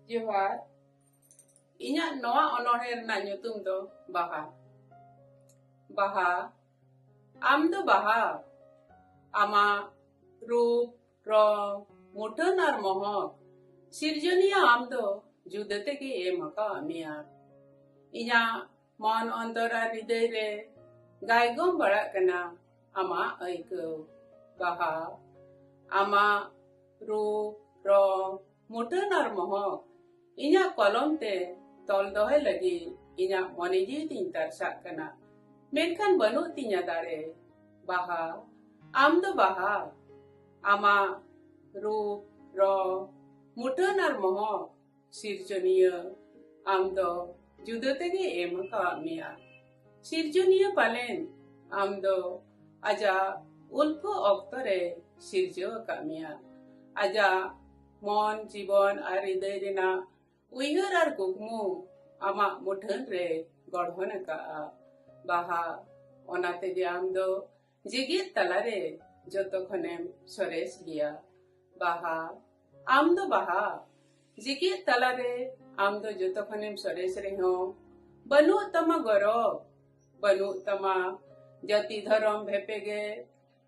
ᱡᱚᱦᱟᱨ ᱤᱧᱟᱹᱜ ᱱᱚᱣᱟ ᱚᱱᱚᱬᱦᱮ ᱨᱮᱱᱟᱜ ᱧᱩᱛᱩᱢ ᱫᱚ ᱵᱟᱦᱟ ᱵᱟᱦᱟ ᱟᱢ ᱫᱚ ᱵᱟᱦᱟ ᱟᱢᱟᱜ ᱨূᱯ ᱨᱚᱝ ᱢᱩᱴᱷᱟᱹᱱ ᱟᱨ ᱢᱚᱦᱚᱠ ᱥᱤᱨᱡᱚᱱᱤᱭᱟᱹ ᱟᱢ ᱫᱚ ᱡᱩᱫᱟᱹ ᱛᱮᱜᱮ ᱮᱢ ᱟᱠᱟᱫ ᱢᱮᱭᱟ ᱤᱧᱟᱹᱜ ᱢᱚᱱ ᱚᱱᱛᱚᱨ ᱟᱨ ᱦᱨᱤᱫᱚᱭ ᱨᱮ ᱜᱟᱭᱜᱚᱢ ᱵᱟᱲᱟᱜ ᱠᱟᱱᱟ ᱟᱢᱟᱜ ᱟᱹᱭᱠᱟᱹᱣ ᱵᱟᱦᱟ ᱟᱢᱟᱜ ᱨূᱯ ᱨᱚᱝ ᱢᱩᱴᱷᱟᱹᱱ ᱟᱨ ᱢᱚᱦᱚᱠ ᱤᱧᱟᱹᱜ ᱠᱚᱞᱚᱢ ᱛᱮ ᱛᱚᱞ ᱫᱚᱦᱚᱭ ᱞᱟᱹᱜᱤᱫ ᱤᱧᱟᱹᱜ ᱢᱚᱱᱮ ᱡᱤᱣᱤ ᱛᱤᱧ ᱛᱟᱨᱥᱟᱜ ᱠᱟᱱᱟ ᱢᱮᱱᱠᱷᱟᱱ ᱵᱟᱹᱱᱩᱜ ᱛᱤᱧᱟ ᱫᱟᱲᱮ ᱵᱟᱦᱟ ᱟᱢ ᱫᱚ ᱵᱟᱦᱟ ᱟᱢᱟᱜ ᱨূᱯ ᱨᱚᱝ ᱢᱩᱴᱷᱟᱹᱱ ᱟᱨ ᱢᱚᱦᱚᱠ ᱥᱤᱨᱡᱚᱱᱤᱭᱟᱹ ᱟᱢ ᱫᱚ ᱡᱩᱫᱟᱹ ᱛᱮᱜᱮ ᱮᱢ ᱟᱠᱟᱫ ᱢᱮᱭᱟ ᱥᱤᱨᱡᱚᱱᱤᱭᱟᱹ ᱯᱟᱞᱮᱱ ᱟᱢ ᱫᱚ ᱟᱡᱟᱜ ᱩᱞᱯᱷᱟᱹ ᱚᱠᱛᱚ ᱨᱮ ᱥᱤᱨᱡᱟᱹᱣ ᱟᱠᱟᱫ ᱢᱮᱭᱟ ᱟᱡᱟᱜ ᱢᱚᱱ ᱡᱤᱵᱚᱱ ᱟᱨ ᱦᱨᱤᱫᱚᱭ ᱨᱮᱱᱟᱜ ᱩᱭᱦᱟᱹᱨ ᱟᱨ ᱠᱩᱠᱢᱩ ᱟᱢᱟᱜ ᱢᱩᱴᱷᱟᱹᱱ ᱨᱮ ᱜᱚᱲᱦᱚᱱ ᱟᱠᱟᱜᱼᱟ ᱵᱟᱦᱟ ᱚᱱᱟ ᱛᱮᱜᱮ ᱟᱢ ᱫᱚ ᱡᱮᱜᱮᱫ ᱛᱟᱞᱟᱨᱮ ᱡᱚᱛᱚ ᱠᱷᱚᱱᱮᱢ ᱥᱚᱨᱮᱥ ᱜᱮᱭᱟ ᱵᱟᱦᱟ ᱟᱢ ᱫᱚ ᱵᱟᱦᱟ ᱡᱮᱜᱮᱫ ᱛᱟᱞᱟᱨᱮ ᱟᱢ ᱫᱚ ᱡᱚᱛᱚ ᱠᱷᱚᱱᱮᱢ ᱥᱚᱨᱮᱥ ᱨᱮᱦᱚᱸ ᱵᱟᱹᱱᱩᱜ ᱛᱟᱢᱟ ᱜᱚᱨᱚᱵ ᱵᱟᱹᱱᱩᱜ ᱛᱟᱢᱟ ᱡᱟᱹᱛᱤ ᱫᱷᱚᱨᱚᱢ ᱵᱷᱮᱯᱮᱜᱮ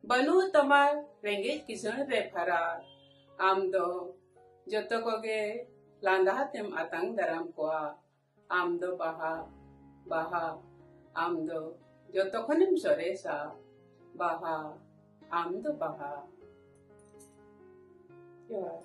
ᱵᱟᱹᱱᱩᱜ ᱛᱟᱢᱟ ᱨᱮᱸᱜᱮᱡ ᱠᱤᱥᱟᱹᱬ ᱨᱮ ᱯᱷᱟᱨᱟᱠ ᱟᱢ ᱫᱚ ᱡᱚᱛᱚ ᱠᱚᱜᱮ ᱞᱟᱸᱫᱟ ᱛᱮᱢ ᱟᱛᱟᱝ ᱫᱟᱨᱟᱢ ᱠᱚᱣᱟ ᱟᱢ ᱫᱚ ᱵᱟᱦᱟ ᱵᱟᱦᱟ ᱟᱢ ᱫᱚ ᱡᱚᱛᱚ ᱠᱷᱚᱱᱮᱢ ᱥᱚᱨᱮᱥᱟ ᱵᱟᱦᱟ ᱟᱢ ᱫᱚ ᱵᱟᱦᱟ ᱡᱚᱦᱟᱨ